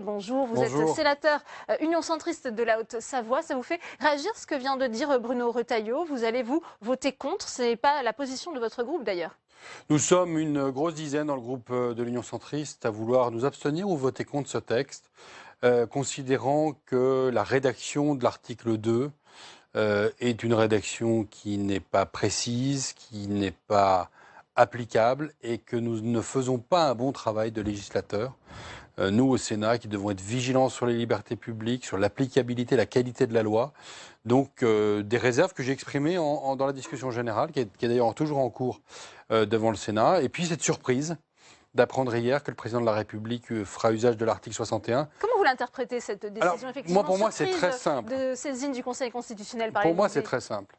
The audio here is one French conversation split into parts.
Bonjour, vous Bonjour. êtes sénateur Union centriste de la Haute-Savoie. Ça vous fait réagir ce que vient de dire Bruno Retailleau? Vous allez vous voter contre, ce n'est pas la position de votre groupe d'ailleurs. Nous sommes une grosse dizaine dans le groupe de l'Union centriste à vouloir nous abstenir ou voter contre ce texte, considérant que la rédaction de l'article 2 est une rédaction qui n'est pas précise, qui n'est pas applicable et que nous ne faisons pas un bon travail de législateur. Nous, au Sénat, qui devons être vigilants sur les libertés publiques, sur l'applicabilité, la qualité de la loi. Donc, des réserves que j'ai exprimées dans la discussion générale, qui est d'ailleurs toujours en cours devant le Sénat. Et puis, cette surprise d'apprendre hier que le président de la République fera usage de l'article 61. Comment vous l'interprétez, cette décision? Alors, effectivement, pour moi, c'est très simple. De saisine du Conseil constitutionnel par Pour moi, c'est très simple.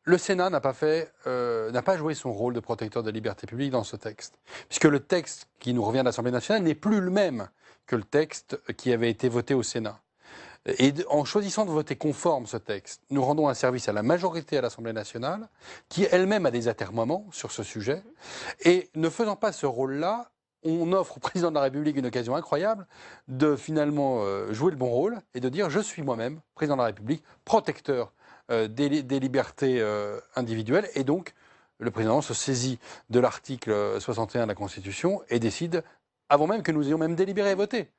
Le Sénat n'a pas joué son rôle de protecteur des libertés publiques dans ce texte, puisque le texte qui nous revient de l'Assemblée nationale n'est plus le même que le texte qui avait été voté au Sénat. Et en choisissant de voter conforme ce texte, nous rendons un service à la majorité à l'Assemblée nationale, qui elle-même a des atermoiements sur ce sujet. Et ne faisant pas ce rôle-là, on offre au président de la République une occasion incroyable de finalement jouer le bon rôle et de dire « je suis moi-même, président de la République, protecteur des libertés individuelles ». Et donc, le président se saisit de l'article 61 de la Constitution et décide, avant même que nous ayons même délibéré et voté,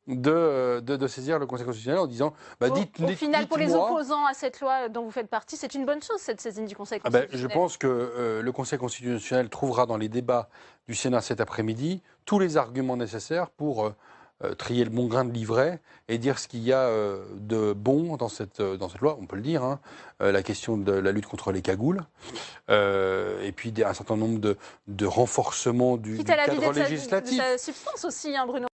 de saisir le Conseil constitutionnel en disant au final, pour les opposants à cette loi dont vous faites partie, c'est une bonne chose, cette saisine du Conseil constitutionnel. Je pense que le Conseil constitutionnel trouvera dans les débats du Sénat cet après-midi tous les arguments nécessaires pour trier le bon grain de livret et dire ce qu'il y a de bon dans cette loi, on peut le dire, la question de la lutte contre les cagoules, et puis un certain nombre de renforcements du cadre législatif. De sa substance aussi, Bruno.